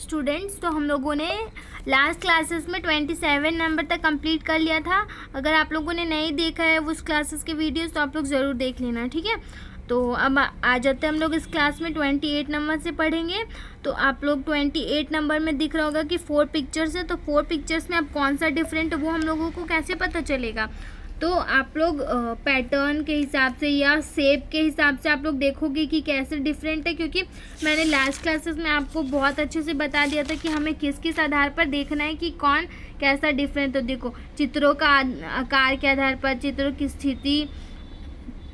Students, तो हम लोगों ने लास्ट क्लासेस में 27 नंबर तक कंप्लीट कर लिया था। अगर आप लोगों ने नहीं देखा है उस क्लासेस के वीडियोस तो आप लोग ज़रूर देख लेना, ठीक है। तो अब आ जाते हैं हम लोग इस क्लास में 28 नंबर से पढ़ेंगे। तो आप लोग 28 नंबर में दिख रहा होगा कि 4 पिक्चर्स है। तो 4 पिक्चर्स में अब कौन सा डिफरेंट है वो हम लोगों को कैसे पता चलेगा। तो आप लोग पैटर्न के हिसाब से या शेप के हिसाब से आप लोग देखोगे कि कैसे डिफरेंट है, क्योंकि मैंने लास्ट क्लासेस में आपको बहुत अच्छे से बता दिया था कि हमें किस किस आधार पर देखना है कि कौन कैसा डिफरेंट। तो देखो, चित्रों का आकार के आधार पर, चित्रों की स्थिति,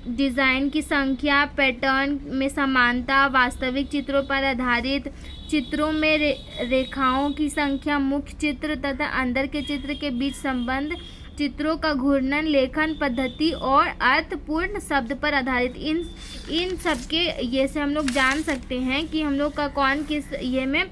डिज़ाइन की संख्या, पैटर्न में समानता, वास्तविक चित्रों पर आधारित, चित्रों में रेखाओं की संख्या, मुख्य चित्र तथा अंदर के चित्र के बीच संबंध, चित्रों का घूर्णन, लेखन पद्धति और अर्थपूर्ण शब्द पर आधारित। इन सब के ये से हम लोग जान सकते हैं कि हम लोग का कौन किस ये में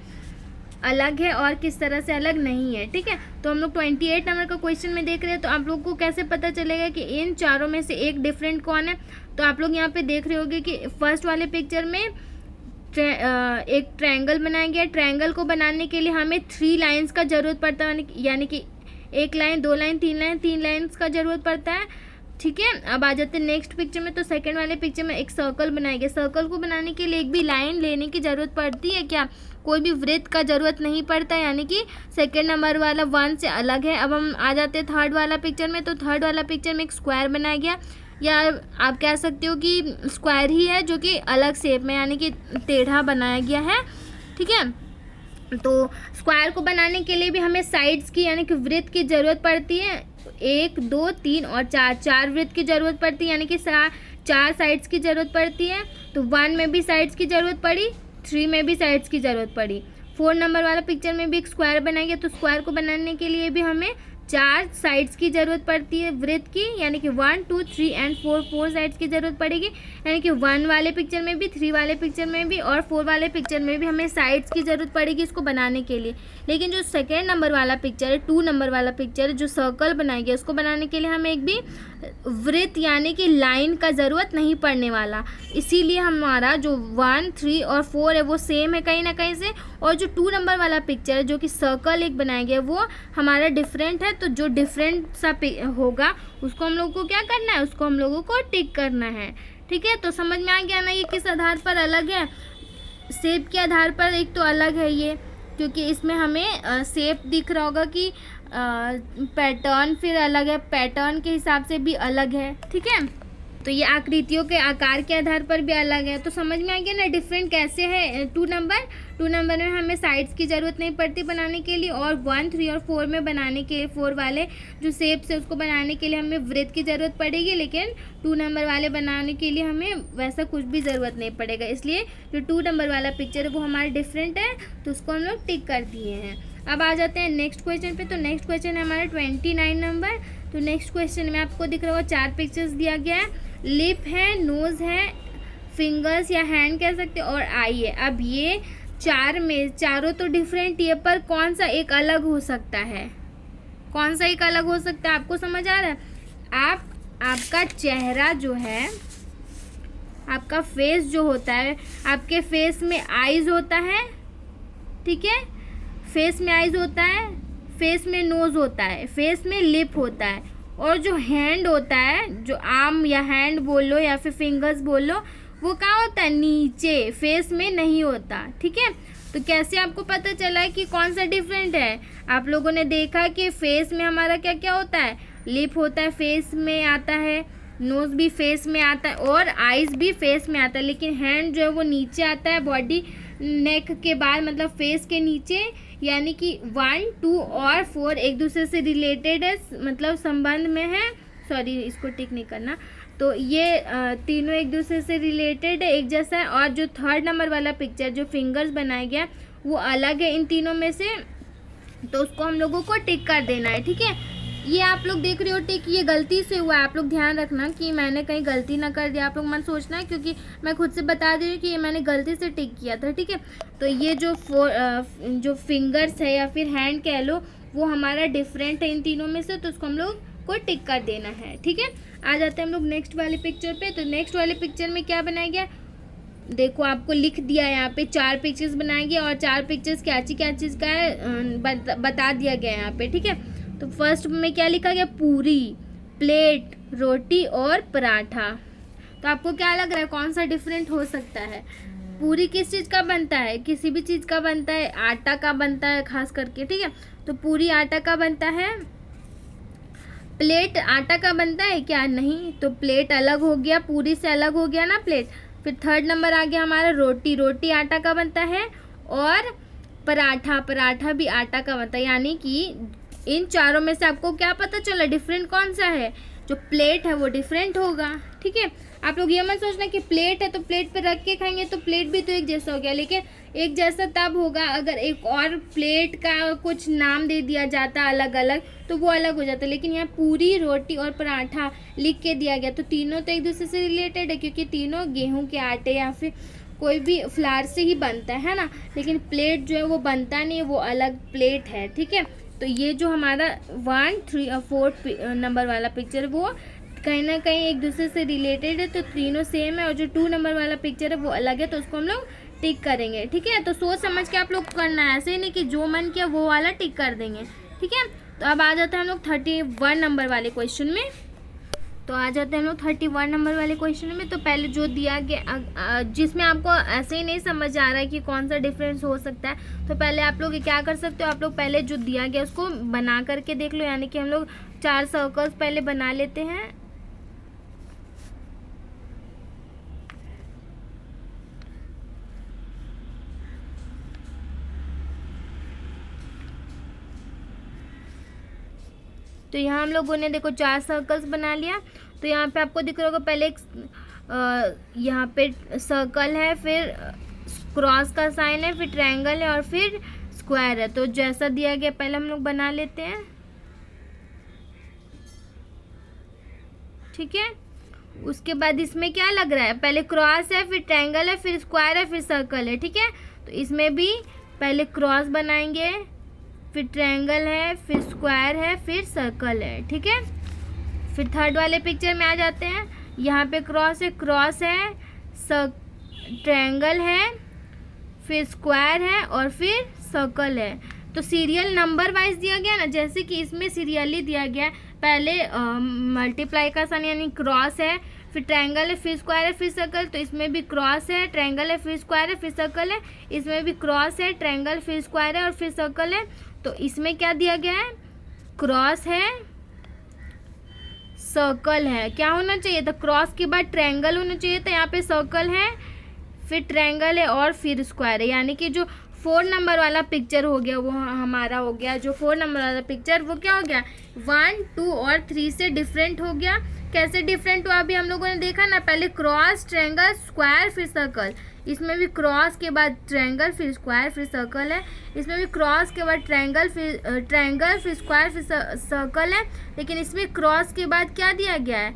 अलग है और किस तरह से अलग नहीं है, ठीक है। तो हम लोग 28 नंबर का क्वेश्चन में देख रहे हैं। तो आप लोग को कैसे पता चलेगा कि इन चारों में से एक डिफरेंट कौन है। तो आप लोग यहाँ पे देख रहे होंगे कि फर्स्ट वाले पिक्चर में एक ट्रायंगल बनाया गया। ट्रायंगल को बनाने के लिए हमें 3 लाइन्स का ज़रूरत पड़ता है, यानी कि 1 लाइन, 2 लाइन, 3 लाइन्स का ज़रूरत पड़ता है, ठीक है। अब आ जाते हैं नेक्स्ट पिक्चर में। तो सेकंड वाले पिक्चर में एक सर्कल बनाया गया। सर्कल को बनाने के लिए एक भी लाइन लेने की ज़रूरत पड़ती है क्या? कोई भी वृत्त का ज़रूरत नहीं पड़ता, यानी कि सेकंड नंबर वाला 1 से अलग है। अब हम आ जाते हैं थर्ड वाला पिक्चर में। तो थर्ड वाला पिक्चर में एक स्क्वायर बनाया गया, या आप कह सकते हो कि स्क्वायर ही है जो कि अलग शेप में, यानी कि टेढ़ा बनाया गया है, ठीक है। तो स्क्वायर को बनाने के लिए भी हमें साइड्स की यानी कि वृत्त की ज़रूरत पड़ती है। 1, 2, 3 और 4 वृत्त की ज़रूरत पड़ती है, यानी कि 4 साइड्स की ज़रूरत पड़ती है। तो 1 में भी साइड्स की ज़रूरत पड़ी, 3 में भी साइड्स की ज़रूरत पड़ी। 4 नंबर वाला पिक्चर में भी एक स्क्वायर बनाया गया। तो स्क्वायर को बनाने के लिए भी हमें 4 साइड्स की ज़रूरत पड़ती है वृत्त की, यानी कि 1, 2, 3 एंड 4 साइड्स की ज़रूरत पड़ेगी। यानी कि 1 वाले पिक्चर में भी, 3 वाले पिक्चर में भी और 4 वाले पिक्चर में भी हमें साइड्स की ज़रूरत पड़ेगी इसको बनाने के लिए। लेकिन जो सेकेंड नंबर वाला पिक्चर है, 2 नंबर वाला पिक्चर जो सर्कल बनाया गया, उसको बनाने के लिए हमें एक भी वृत्त यानी कि लाइन का ज़रूरत नहीं पड़ने वाला। इसीलिए हमारा जो 1, 3 और 4 है वो सेम है कहीं ना कहीं से। और जो 2 नंबर वाला पिक्चर है जो कि सर्कल एक बनाया गया वो हमारा डिफरेंट है। तो जो डिफरेंट सा होगा उसको हम लोगों को क्या करना है, उसको हम लोगों को टिक करना है, ठीक है। तो समझ में आ गया ना ये किस आधार पर अलग है। शेप के आधार पर एक तो अलग है ये, क्योंकि इसमें हमें शेप दिख रहा होगा कि पैटर्न फिर अलग है, पैटर्न के हिसाब से भी अलग है, ठीक है। तो ये आकृतियों के आकार के आधार पर भी अलग है। तो समझ में आ गया ना डिफरेंट कैसे है। 2 नंबर में हमें साइड्स की ज़रूरत नहीं पड़ती बनाने के लिए, और 1, 3 और 4 में बनाने के 4 वाले जो शेप्स है उसको बनाने के लिए हमें वृत्त की ज़रूरत पड़ेगी। लेकिन 2 नंबर वाले बनाने के लिए हमें वैसा कुछ भी ज़रूरत नहीं पड़ेगा। इसलिए जो 2 नंबर वाला पिक्चर है वो हमारा डिफरेंट है, तो उसको हम लोग टिक कर दिए हैं। अब आ जाते हैं नेक्स्ट क्वेश्चन पे। तो नेक्स्ट क्वेश्चन है हमारा 29 नंबर। तो नेक्स्ट क्वेश्चन में आपको दिख रहा होगा 4 पिक्चर्स दिया गया है। लिप है, नोज़ है, फिंगर्स या हैंड कह सकते हैं, और आई है। अब ये 4 में चारों तो डिफरेंट ही है, पर कौन सा एक अलग हो सकता है, कौन सा एक अलग हो सकता है आपको समझ आ रहा है। आपका चेहरा जो है, आपका फेस जो होता है, आपके फेस में आईज होता है, ठीक है। फेस में आईज होता है, फेस में नोज़ होता है, फेस में लिप होता है, और जो हैंड होता है, जो आर्म या हैंड बोल लो या फिर फिंगर्स बोल लो, वो कहाँ होता है, नीचे, फेस में नहीं होता, ठीक है। तो कैसे आपको पता चला है कि कौन सा डिफरेंट है। आप लोगों ने देखा कि फेस में हमारा क्या क्या होता है, लिप होता है, फेस में आता है, नोज़ भी फेस में आता है और आइज़ भी फेस में आता है। लेकिन हैंड जो है वो नीचे आता है, बॉडी नेक के बाद, मतलब फेस के नीचे, यानी कि 1, 2 और 4 एक दूसरे से रिलेटेड है, मतलब संबंध में है। सॉरी, इसको टिक नहीं करना। तो ये तीनों एक दूसरे से रिलेटेड है, एक जैसा है। और जो 3rd नंबर वाला पिक्चर जो फिंगर्स बनाया गया वो अलग है इन तीनों में से, तो उसको हम लोगों को टिक कर देना है, ठीक है। ये आप लोग देख रहे हो टिक, ये गलती से हुआ है, आप लोग ध्यान रखना कि मैंने कहीं गलती ना कर दिया। आप लोग मत सोचना है, क्योंकि मैं खुद से बता दे रही हूँ कि ये मैंने गलती से टिक किया था, ठीक है। तो ये जो फिंगर्स है या फिर हैंड कह लो, वो हमारा डिफरेंट है इन तीनों में से, तो उसको हम लोग को टिक कर देना है, ठीक है। आ जाते हैं हम लोग नेक्स्ट वाले पिक्चर पे। तो नेक्स्ट वाले पिक्चर में क्या बनाया गया, देखो आपको लिख दिया है यहाँ पे 4 पिक्चर्स बनाएंगे और 4 पिक्चर्स क्या चीज़ का है बता दिया गया है यहाँ पे, ठीक है। तो फर्स्ट में क्या लिखा गया, पूरी, प्लेट, रोटी और पराठा। तो आपको क्या लग रहा है कौन सा डिफरेंट हो सकता है? पूरी किस चीज़ का बनता है, किसी भी चीज़ का बनता है, आटा का बनता है खास करके, ठीक है। तो पूरी आटा का बनता है। प्लेट आटा का बनता है क्या? नहीं, तो प्लेट अलग हो गया, पूरी से अलग हो गया ना प्लेट। फिर थर्ड नंबर आ गया हमारा रोटी, रोटी आटा का बनता है। और पराठा, पराठा भी आटा का बनता है। यानी कि इन चारों में से आपको क्या पता चला डिफरेंट कौन सा है? जो प्लेट है वो डिफरेंट होगा, ठीक है। आप लोग ये मत सोचना कि प्लेट है तो प्लेट पे रख के खाएंगे तो प्लेट भी तो एक जैसा हो गया, लेकिन एक जैसा तब होगा अगर एक और प्लेट का कुछ नाम दे दिया जाता अलग अलग, तो वो अलग हो जाता। लेकिन यहाँ पूरी, रोटी और पराठा लिख के दिया गया, तो तीनों तो एक दूसरे से रिलेटेड है, क्योंकि तीनों गेहूं के आटे या फिर कोई भी फ्लावर से ही बनता है ना। लेकिन प्लेट जो है वो बनता नहीं है, वो अलग प्लेट है, ठीक है। तो ये जो हमारा 1, 3 और 4 नंबर वाला पिक्चर वो कहीं ना कहीं एक दूसरे से रिलेटेड है, तो तीनों सेम है। और जो 2 नंबर वाला पिक्चर है वो अलग है, तो उसको हम लोग टिक करेंगे, ठीक है। तो सोच समझ के आप लोग करना है, ऐसे ही नहीं कि जो मन किया वो वाला टिक कर देंगे, ठीक है। तो अब आ जाते हैं हम लोग 31 नंबर वाले क्वेश्चन में। तो आ जाते हैं हम लोग 31 नंबर वाले क्वेश्चन में। तो पहले जो दिया गया, जिसमें आपको ऐसे ही नहीं समझ आ रहा है कि कौन सा डिफरेंस हो सकता है, तो पहले आप लोग क्या कर सकते हो, आप लोग पहले जो दिया गया उसको बना करके देख लो। यानी कि हम लोग 4 सर्कल्स पहले बना लेते हैं। तो यहाँ हम लोगों ने देखो 4 सर्कल्स बना लिया। तो यहाँ पे आपको दिख रहा होगा, पहले एक यहाँ पे सर्कल है, फिर क्रॉस का साइन है, फिर ट्रायंगल है और फिर स्क्वायर है। तो जैसा दिया गया पहले हम लोग बना लेते हैं, ठीक है। उसके बाद इसमें क्या लग रहा है, पहले क्रॉस है, फिर ट्रायंगल है, फिर स्क्वायर है, फिर सर्कल है, ठीक है। तो इसमें भी पहले क्रॉस बनाएंगे, फिर ट्रायंगल है, फिर स्क्वायर है, फिर सर्कल है, ठीक है। फिर थर्ड वाले पिक्चर में आ जाते हैं। यहाँ पे क्रॉस है, ट्रायंगल है, फिर स्क्वायर है और फिर सर्कल है। तो सीरियल नंबर वाइज दिया गया ना, जैसे कि इसमें सीरियली दिया गया। पहले मल्टीप्लाई का साइन यानी क्रॉस है, फिर ट्रायंगल है, फिर स्क्वायर है, फिर सर्कल। तो इसमें भी क्रॉस है, ट्रायंगल है, फिर स्क्वायर है, फिर सर्कल है। इसमें भी क्रॉस है, ट्रायंगल, फिर स्क्वायर है और फिर सर्कल है। तो इसमें क्या दिया गया है, क्रॉस है, सर्कल है। क्या होना चाहिए था, क्रॉस के बाद ट्रायंगल होना चाहिए था, यहाँ पे सर्कल है, फिर ट्रायंगल है और फिर स्क्वायर है। यानी कि जो 4 नंबर वाला पिक्चर हो गया वो हमारा हो गया, जो 4 नंबर वाला पिक्चर वो क्या हो गया, 1, 2 और 3 से डिफरेंट हो गया। कैसे डिफरेंट हुआ अभी हम लोगों ने देखा ना, पहले क्रॉस, ट्रायंगल, स्क्वायर, फिर सर्कल। इसमें भी क्रॉस के बाद ट्रायंगल, फिर स्क्वायर, फिर सर्कल है। इसमें भी क्रॉस के बाद ट्रायंगल, फिर स्क्वायर, फिर सर्कल है। लेकिन इसमें क्रॉस के बाद क्या दिया गया है,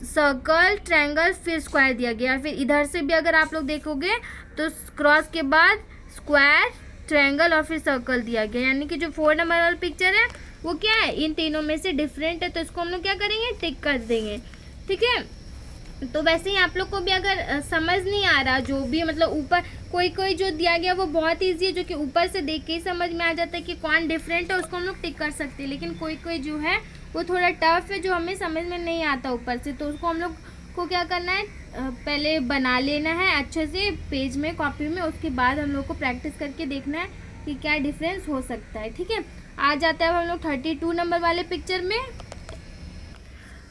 सर्कल, ट्रायंगल, फिर स्क्वायर दिया गया। फिर इधर से भी अगर आप लोग देखोगे तो क्रॉस के बाद स्क्वायर, ट्रायंगल और फिर सर्कल दिया गया। यानी कि जो 4 नंबर वाला पिक्चर है वो क्या है, इन तीनों में से डिफरेंट है। तो इसको हम लोग क्या करेंगे, टिक कर देंगे, ठीक है। तो वैसे ही आप लोग को भी अगर समझ नहीं आ रहा, जो भी मतलब ऊपर कोई जो दिया गया वो बहुत ईजी है, जो कि ऊपर से देख के ही समझ में आ जाता है कि कौन डिफरेंट है, उसको हम लोग टिक कर सकते हैं। लेकिन कोई जो है वो थोड़ा टफ है, जो हमें समझ में नहीं आता ऊपर से, तो उसको हम लोग को क्या करना है, पहले बना लेना है अच्छे से पेज में, कॉपी में। उसके बाद हम लोग को प्रैक्टिस करके देखना है कि क्या डिफरेंस हो सकता है, ठीक है। आ जाता है हम लोग 32 नंबर वाले पिक्चर में।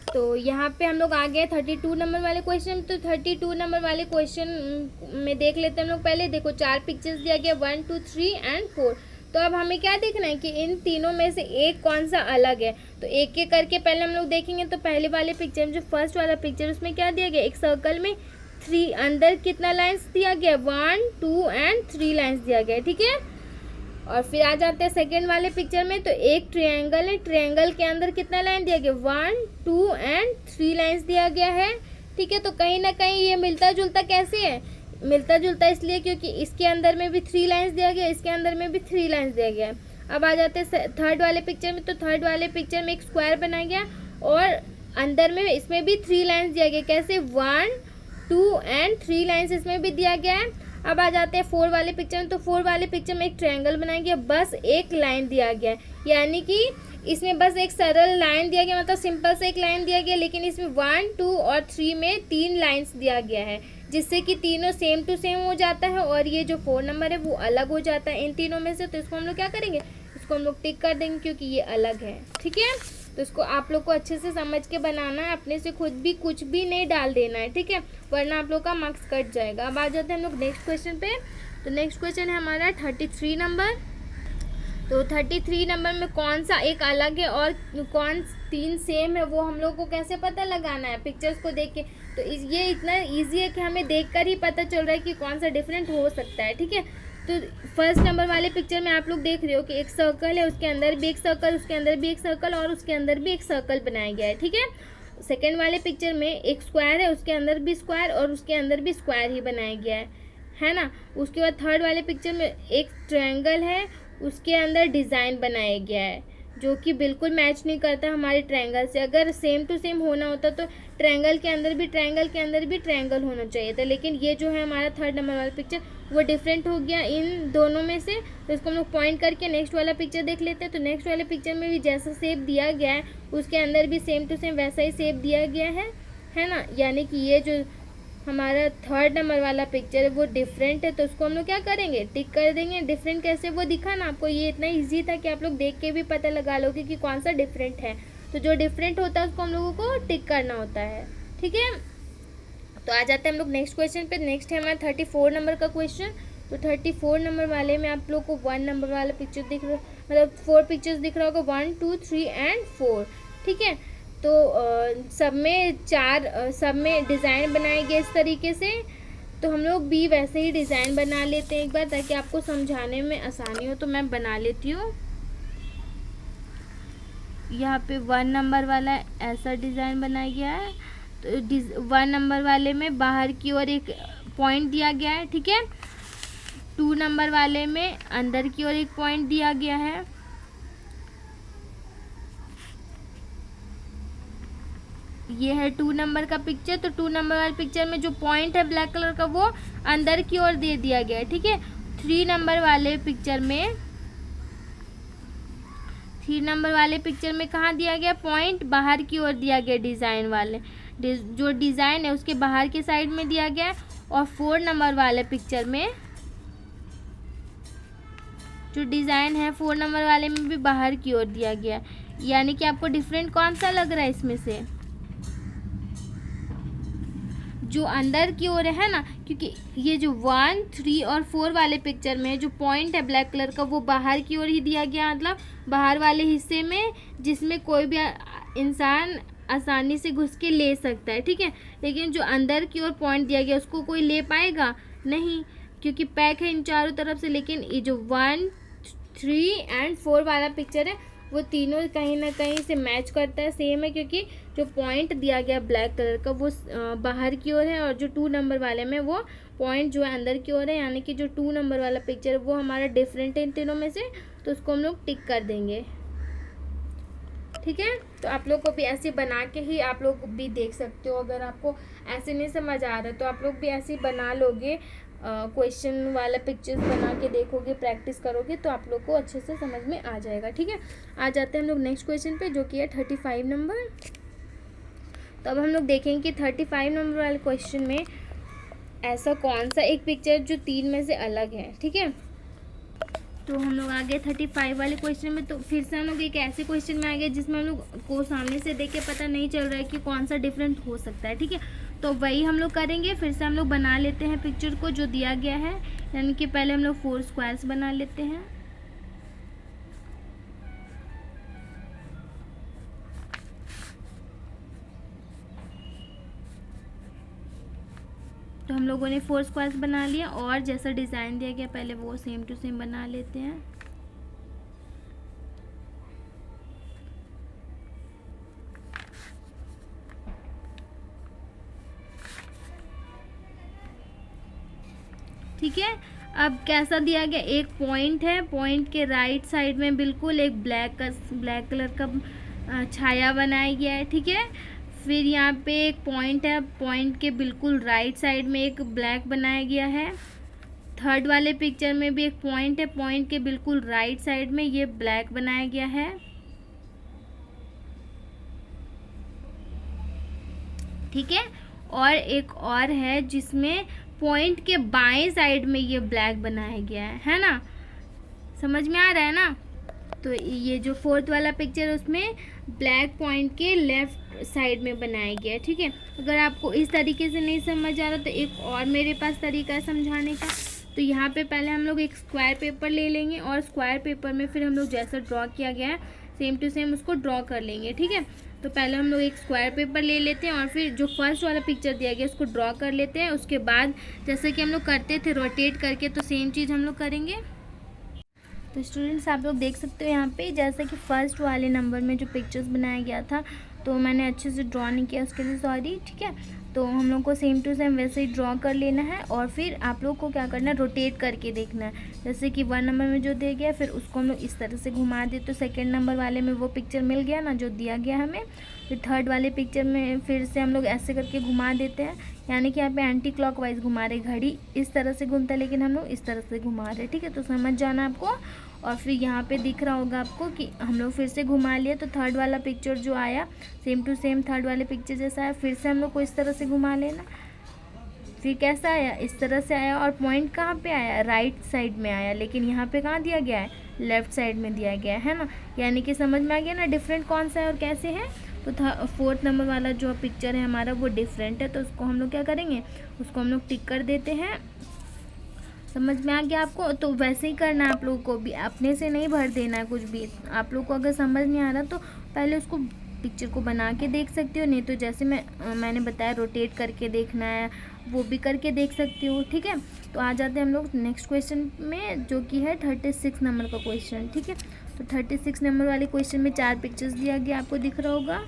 तो यहाँ पे हम लोग आ गए 32 नंबर वाले क्वेश्चन। तो 32 नंबर वाले क्वेश्चन में देख लेते हैं हम लोग। पहले देखो 4 पिक्चर्स दिया गया, 1, 2, 3 एंड 4। तो अब हमें क्या देखना है कि इन तीनों में से एक कौन सा अलग है। तो एक एक करके पहले हम लोग देखेंगे। तो पहले वाले पिक्चर में जो फर्स्ट वाला पिक्चर उसमें क्या दिया गया, एक सर्कल में 3 अंदर कितना लाइन्स दिया गया, 1, 2 एंड 3 लाइन्स दिया गया, ठीक है। और फिर आ जाते हैं सेकेंड वाले पिक्चर में। तो एक ट्रायंगल है, ट्रायंगल के अंदर कितना लाइन दिया गया, 1, 2 एंड 3 लाइन्स दिया गया है, ठीक है। तो कहीं ना कहीं ये मिलता जुलता कैसे है, मिलता जुलता इसलिए क्योंकि इसके अंदर में भी 3 लाइन्स दिया गया, इसके अंदर में भी 3 लाइन्स दिया गया। अब आ जाते हैं थर्ड वाले पिक्चर में। तो थर्ड वाले पिक्चर में एक स्क्वायर बनाया गया और अंदर में इसमें भी 3 लाइन्स दिया गया। कैसे, 1, 2 एंड 3 लाइन्स इसमें भी दिया गया है। अब आ जाते हैं 4 वाले पिक्चर में। तो 4 वाले पिक्चर में एक ट्रायंगल बनाया गया, बस एक लाइन दिया गया है, यानी कि इसमें बस एक सरल लाइन दिया गया, मतलब सिंपल से एक लाइन दिया गया, लेकिन इसमें 1, 2 और 3 में 3 लाइन्स दिया गया है, जिससे कि तीनों सेम टू सेम हो जाता है और ये जो 4 नंबर है वो अलग हो जाता है इन तीनों में से। तो इसको हम लोग क्या करेंगे, इसको हम लोग टिक कर देंगे क्योंकि ये अलग है। ठीक है, तो इसको आप लोग को अच्छे से समझ के बनाना है, अपने से खुद भी कुछ भी नहीं डाल देना है, ठीक है, वरना आप लोग का मार्क्स कट जाएगा। अब आ जाते हैं हम लोग नेक्स्ट क्वेश्चन पे। तो नेक्स्ट क्वेश्चन है हमारा 33 नंबर। तो 33 नंबर में कौन सा एक अलग है और कौन 3 सेम है, वो हम लोग को कैसे पता लगाना है पिक्चर्स को देख के। तो ये इतना ईजी है कि हमें देखकर ही पता चल रहा है कि कौन सा डिफरेंट हो सकता है। ठीक है, तो फर्स्ट नंबर वाले पिक्चर में आप लोग देख रहे हो कि एक सर्कल है, उसके अंदर भी एक सर्कल, उसके अंदर भी एक सर्कल और उसके अंदर भी एक सर्कल बनाया गया है। ठीक है, सेकेंड वाले पिक्चर में एक स्क्वायर है, उसके अंदर भी स्क्वायर और उसके अंदर भी स्क्वायर ही बनाया गया है ना। उसके बाद थर्ड वाले पिक्चर में एक ट्रायंगल है, उसके अंदर डिज़ाइन बनाया गया है जो कि बिल्कुल मैच नहीं करता हमारे ट्रायंगल से। अगर सेम टू सेम होना होता तो ट्रायंगल के अंदर भी ट्रायंगल होना चाहिए था, लेकिन ये जो है हमारा थर्ड नंबर वाला पिक्चर वो डिफरेंट हो गया इन दोनों में से। तो इसको हम लोग पॉइंट करके नेक्स्ट वाला पिक्चर देख लेते हैं। तो नेक्स्ट वाले पिक्चर में भी जैसा शेप दिया गया है उसके अंदर भी सेम टू सेम वैसा ही शेप दिया गया है ना, यानी कि ये जो हमारा थर्ड नंबर वाला पिक्चर है वो डिफरेंट है। तो उसको हम लोग क्या करेंगे, टिक कर देंगे। डिफरेंट कैसे वो दिखा ना आपको, ये इतना इजी था कि आप लोग देख के भी पता लगा लोगे कि कौन सा डिफरेंट है। तो जो डिफरेंट होता है उसको हम लोगों को टिक करना होता है। ठीक है, तो आ जाते हैं हम लोग नेक्स्ट क्वेश्चन पे। नेक्स्ट है हमारा 34 नंबर का क्वेश्चन। तो 34 नंबर वाले में आप लोग को 1 नंबर वाला पिक्चर दिख रहा, मतलब 4 पिक्चर्स दिख रहा होगा, 1, 2, 3 एंड 4। ठीक है, तो सब में डिज़ाइन बनाए गए इस तरीके से। तो हम लोग भी वैसे ही डिज़ाइन बना लेते हैं एक बार, ताकि आपको समझाने में आसानी हो। तो मैं बना लेती हूँ। यहाँ पे 1 नंबर वाला ऐसा डिज़ाइन बनाया गया है। तो 1 नंबर वाले में बाहर की ओर एक पॉइंट दिया गया है। ठीक है, 2 नंबर वाले में अंदर की ओर एक पॉइंट दिया गया है। ये है 2 नंबर का पिक्चर। तो 2 नंबर वाले पिक्चर में जो पॉइंट है ब्लैक कलर का वो अंदर की ओर दे दिया गया है। ठीक है, 3 नंबर वाले पिक्चर में कहाँ दिया गया, पॉइंट बाहर की ओर दिया गया, डिज़ाइन वाले जो डिज़ाइन है उसके बाहर के साइड में दिया गया है। और 4 नंबर वाले पिक्चर में जो डिज़ाइन है 4 नंबर वाले में भी बाहर की ओर दिया गया है। यानी कि आपको डिफरेंट कौन सा लग रहा है इसमें से, जो अंदर की ओर है ना, क्योंकि ये जो 1, 3 और 4 वाले पिक्चर में जो पॉइंट है ब्लैक कलर का वो बाहर की ओर ही दिया गया, मतलब बाहर वाले हिस्से में, जिसमें कोई भी इंसान आसानी से घुस के ले सकता है। ठीक है, लेकिन जो अंदर की ओर पॉइंट दिया गया उसको कोई ले पाएगा नहीं, क्योंकि पैक है इन चारों तरफ से। लेकिन ये जो 1, 3 एंड 4 वाला पिक्चर है वो तीनों कहीं ना कहीं से मैच करता है, सेम है, क्योंकि जो पॉइंट दिया गया ब्लैक कलर का वो बाहर की ओर है और जो 2 नंबर वाले में वो पॉइंट जो है अंदर की ओर है। यानी कि जो 2 नंबर वाला पिक्चर है वो हमारा डिफरेंट है इन तीनों में से। तो उसको हम लोग टिक कर देंगे। ठीक है, तो आप लोग को भी ऐसे बना के ही आप लोग भी देख सकते हो। अगर आपको ऐसे नहीं समझ आ रहा तो आप लोग भी ऐसे ही बना लोगे, क्वेश्चन वाला पिक्चर्स बना के देखोगे, प्रैक्टिस करोगे तो आप लोग को अच्छे से समझ में आ जाएगा। ठीक है, आ जाते हैं हम लोग नेक्स्ट क्वेश्चन पे, जो कि है 35 नंबर। तो अब हम लोग देखेंगे कि 35 नंबर वाले क्वेश्चन में ऐसा कौन सा एक पिक्चर जो 3 में से अलग है। ठीक है, तो हम लोग आ गए 35 वाले क्वेश्चन में। तो फिर से हम लोग एक ऐसे क्वेश्चन में आ गए जिसमें हम लोग को सामने से देख के पता नहीं चल रहा है कि कौन सा डिफरेंट हो सकता है। ठीक है, तो वही हम लोग करेंगे। फिर से हम लोग बना लेते हैं पिक्चर को जो दिया गया है, यानी कि पहले हम लोग 4 स्क्वायर्स बना लेते हैं। तो हम लोगों ने 4 स्क्वायर्स बना लिया और जैसा डिज़ाइन दिया गया पहले वो सेम टू सेम बना लेते हैं। ठीक है, अब कैसा दिया गया, एक पॉइंट है, पॉइंट के राइट साइड में बिल्कुल एक ब्लैक कलर का छाया बनाया गया है। ठीक है, फिर यहाँ पे एक पॉइंट है, पॉइंट के बिल्कुल राइट साइड में एक ब्लैक बनाया गया है। थर्ड वाले पिक्चर में भी एक पॉइंट है, पॉइंट के बिल्कुल राइट साइड में ये ब्लैक बनाया गया है। ठीक है, और एक और है जिसमें पॉइंट के बाएं साइड में ये ब्लैक बनाया गया है ना, समझ में आ रहा है ना। तो ये जो फोर्थ वाला पिक्चर है उसमें ब्लैक पॉइंट के लेफ्ट साइड में बनाया गया है। ठीक है, अगर आपको इस तरीके से नहीं समझ आ रहा तो एक और मेरे पास तरीका है समझाने का। तो यहाँ पे पहले हम लोग एक स्क्वायर पेपर ले लेंगे और स्क्वायर पेपर में फिर हम लोग जैसा ड्रॉ किया गया है सेम टू सेम उसको ड्रॉ कर लेंगे। ठीक है, तो पहले हम लोग एक स्क्वायर पेपर ले लेते हैं और फिर जो फर्स्ट वाला पिक्चर दिया गया उसको ड्रॉ कर लेते हैं। उसके बाद जैसे कि हम लोग करते थे रोटेट करके, तो सेम चीज़ हम लोग करेंगे। तो स्टूडेंट्स आप लोग देख सकते हो यहाँ पे जैसे कि फर्स्ट वाले नंबर में जो पिक्चर्स बनाया गया था तो मैंने अच्छे से ड्रॉ नहीं किया, उसके लिए सॉरी। ठीक है, तो हम लोग को सेम टू सेम वैसे ही ड्रॉ कर लेना है और फिर आप लोग को क्या करना है, रोटेट करके देखना है। जैसे कि 1 नंबर में जो दिया गया फिर उसको हम लोग इस तरह से घुमा दे तो सेकंड नंबर वाले में वो पिक्चर मिल गया ना जो दिया गया हमें। फिर थर्ड वाले पिक्चर में फिर से हम लोग ऐसे करके घुमा देते हैं, यानी कि यहाँ पे एंटी क्लॉकवाइज घुमा रहे, घड़ी इस तरह से घूमता है लेकिन हम लोग इस तरह से घुमा रहे। ठीक है, तो समझ जाना आपको। और फिर यहाँ पे दिख रहा होगा आपको कि हम लोग फिर से घुमा लिया तो थर्ड वाला पिक्चर जो आया सेम टू सेम थर्ड वाले पिक्चर जैसा है, फिर से हम लोग को इस तरह से घुमा लेना। फिर कैसा आया, इस तरह से आया और पॉइंट कहाँ पे आया, राइट साइड में आया, लेकिन यहाँ पे कहाँ दिया गया है, लेफ्ट साइड में दिया गया है ना। यानी कि समझ में आ गया ना डिफरेंट कौन सा है और कैसे है। तो फोर्थ नंबर वाला जो पिक्चर है हमारा वो डिफरेंट है, तो उसको हम लोग क्या करेंगे, उसको हम लोग टिक कर देते हैं। समझ में आ गया आपको। तो वैसे ही करना है आप लोगों को भी, अपने से नहीं भर देना है कुछ भी। आप लोग को अगर समझ नहीं आ रहा तो पहले उसको पिक्चर को बना के देख सकते हो, नहीं तो जैसे मैंने बताया रोटेट करके देखना है वो भी करके देख सकते हो। ठीक है, तो आ जाते हैं हम लोग नेक्स्ट क्वेश्चन में जो कि है 36 नंबर का क्वेश्चन। ठीक है, तो 36 नंबर वाले क्वेश्चन में 4 पिक्चर्स दिया गया, आपको दिख रहा होगा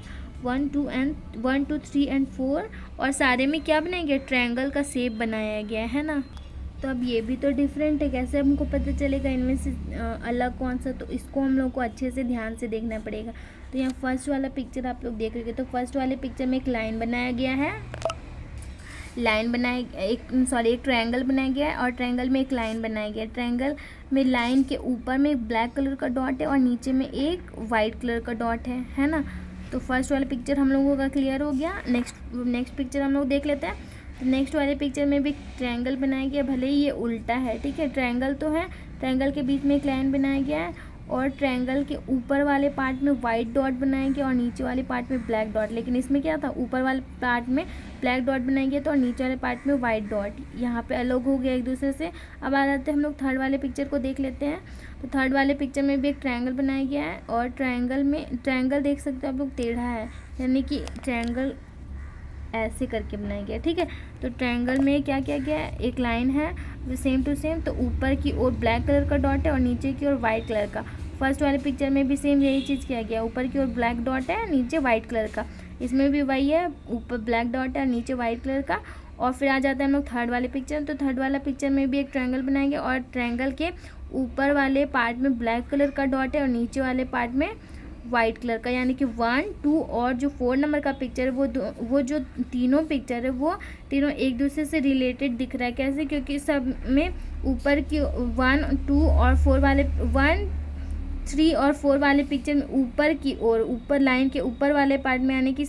1 2 3 एंड 4 और सारे में क्या बनाया गया, ट्रायंगल का शेप बनाया गया है ना। तो अब ये भी तो डिफरेंट है, कैसे हमको पता चलेगा इनमें से अलग कौन सा, तो इसको हम लोग को अच्छे से ध्यान से देखना पड़ेगा। तो यहाँ फर्स्ट वाला पिक्चर आप लोग देख रहे हो, तो फर्स्ट वाले पिक्चर में एक लाइन बनाया गया है, एक ट्रायंगल बनाया गया है और ट्रायंगल में एक लाइन बनाया गया है। ट्रायंगल में लाइन के ऊपर में एक ब्लैक कलर का डॉट है और नीचे में एक वाइट कलर का डॉट है ना। तो फर्स्ट वाला पिक्चर हम लोगों का क्लियर हो गया। नेक्स्ट पिक्चर हम लोग देख लेते हैं। तो नेक्स्ट वाले पिक्चर में भी ट्रायंगल बनाया गया, भले ही ये उल्टा है। ठीक है, ट्रायंगल तो है, ट्रायंगल के बीच में एक लाइन बनाया गया है और ट्रायंगल के ऊपर वाले पार्ट में वाइट डॉट बनाया गया और नीचे वाले पार्ट में ब्लैक डॉट। लेकिन इसमें क्या था, ऊपर वाले पार्ट में ब्लैक डॉट बनाया गया था और नीचे वाले पार्ट में वाइट डॉट, यहाँ पे अलग हो गया एक दूसरे से। अब आ जाते हैं हम लोग थर्ड वाले पिक्चर को देख लेते हैं। तो थर्ड वाले पिक्चर में भी एक ट्रायंगल बनाया गया है और ट्रायंगल देख सकते हो आप लोग टेढ़ा है, यानी कि ट्रायंगल ऐसे करके बनाया गया। ठीक है, तो ट्रायंगल में क्या किया गया है, एक लाइन है सेम टू सेम, तो ऊपर की ओर ब्लैक कलर का डॉट है और नीचे की ओर वाइट कलर का। फर्स्ट वाले पिक्चर में भी सेम यही चीज़ किया गया, ऊपर की ओर ब्लैक डॉट है नीचे वाइट कलर का। इसमें भी वही है, ऊपर ब्लैक डॉट है नीचे वाइट कलर का। और फिर आ जाते हैं हम लोग थर्ड वाले पिक्चर। तो थर्ड वाला पिक्चर में भी एक ट्रायंगल बनाएंगे और ट्रायंगल के ऊपर वाले पार्ट में ब्लैक कलर का डॉट है और नीचे वाले पार्ट में वाइट कलर का, यानी कि 1 2 और जो 4 नंबर का पिक्चर है वो जो तीनों पिक्चर है वो तीनों एक दूसरे से रिलेटेड दिख रहा है। कैसे, क्योंकि सब में ऊपर की 1 2 और 4 वाले 1 3 और 4 वाले पिक्चर में ऊपर की ओर, ऊपर लाइन के ऊपर वाले पार्ट में, यानी कि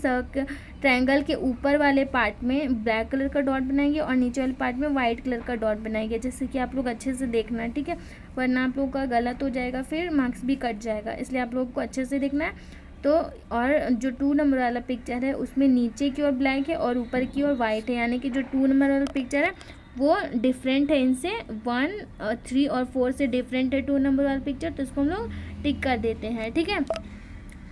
ट्रायंगल के ऊपर वाले पार्ट में ब्लैक कलर का डॉट बनाएंगे और नीचे वाले पार्ट में वाइट कलर का डॉट बनाएंगे। जैसे कि आप लोग अच्छे से देखना, ठीक है, वरना आप लोगों का गलत हो जाएगा, फिर मार्क्स भी कट जाएगा, इसलिए आप लोगों को अच्छे से देखना है। तो और जो 2 नंबर वाला पिक्चर है उसमें नीचे की ओर ब्लैक है और ऊपर की ओर वाइट है, यानी कि जो 2 नंबर वाला पिक्चर है वो डिफरेंट है इनसे, 1 3 और 4 से डिफरेंट है 2 नंबर वाला पिक्चर, तो इसको हम लोग टिक कर देते हैं। ठीक है,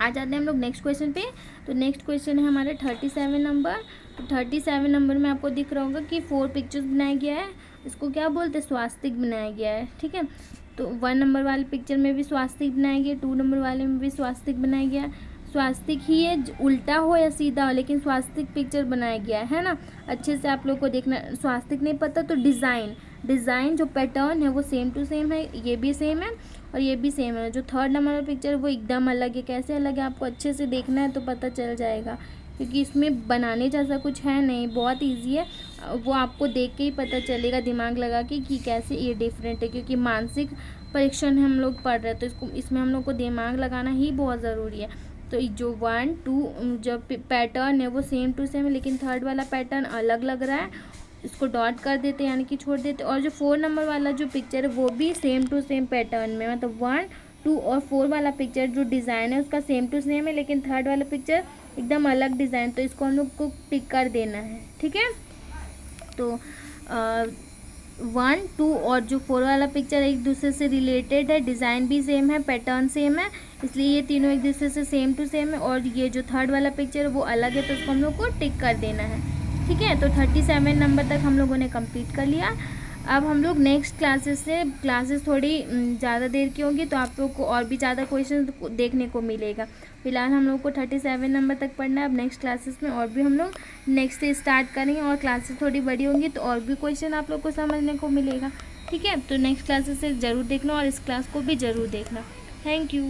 आ जाते हैं हम लोग नेक्स्ट क्वेश्चन पे। तो नेक्स्ट क्वेश्चन है हमारे 37 नंबर। तो 37 नंबर में आपको दिख रहा होगा कि 4 पिक्चर्स बनाया गया है, इसको क्या बोलते हैं, स्वास्तिक बनाया गया है। ठीक है, तो 1 नंबर वाले पिक्चर में भी स्वास्तिक बनाया गया, 2 नंबर वाले में भी स्वास्तिक बनाया गया। स्वास्तिक ही है, उल्टा हो या सीधा हो, लेकिन स्वास्तिक पिक्चर बनाया गया है ना। अच्छे से आप लोग को देखना, स्वास्तिक नहीं पता तो डिज़ाइन जो पैटर्न है वो सेम टू सेम है, ये भी सेम है और ये भी सेम है। जो 3rd नंबर वाला पिक्चर है वो एकदम अलग है। कैसे अलग है आपको अच्छे से देखना है तो पता चल जाएगा। क्योंकि इसमें बनाने जैसा कुछ है नहीं, बहुत ईजी है। वो आपको देख के ही पता चलेगा दिमाग लगा के कि कैसे ये डिफरेंट है, क्योंकि मानसिक परीक्षण हम लोग पढ़ रहे हैं, तो इसमें हम लोग को दिमाग लगाना ही बहुत ज़रूरी है। तो जो 1 2 जो पैटर्न है वो सेम टू सेम है, लेकिन थर्ड वाला पैटर्न अलग लग रहा है, इसको डॉट कर देते यानी कि छोड़ देते। और जो 4 नंबर वाला जो पिक्चर है वो भी सेम टू सेम पैटर्न में, मतलब 1 2 और 4 वाला पिक्चर जो डिज़ाइन है उसका सेम टू सेम है, लेकिन थर्ड वाला पिक्चर एकदम अलग डिज़ाइन, तो इसको हम लोग को टिक कर देना है। ठीक है, तो 1 2 और जो 4 वाला पिक्चर एक दूसरे से रिलेटेड है, डिज़ाइन भी सेम है, पैटर्न सेम है, इसलिए ये तीनों एक दूसरे से सेम टू सेम है। और ये जो थर्ड वाला पिक्चर है वो अलग है, तो उसको हम लोग को टिक कर देना है। ठीक है, तो 37 नंबर तक हम लोगों ने कंप्लीट कर लिया। अब हम लोग नेक्स्ट क्लासेस थोड़ी ज़्यादा देर की होंगी, तो आप लोग को और भी ज़्यादा क्वेश्चन देखने को मिलेगा। फिलहाल हम लोग को 37 नंबर तक पढ़ना है। अब नेक्स्ट क्लासेस में और भी हम लोग नेक्स्ट से स्टार्ट करेंगे, और क्लासेस थोड़ी बड़ी होंगी तो और भी क्वेश्चन आप लोग को समझने को मिलेगा। ठीक है, तो नेक्स्ट क्लासेस से ज़रूर देखना और इस क्लास को भी ज़रूर देखना। Thank you.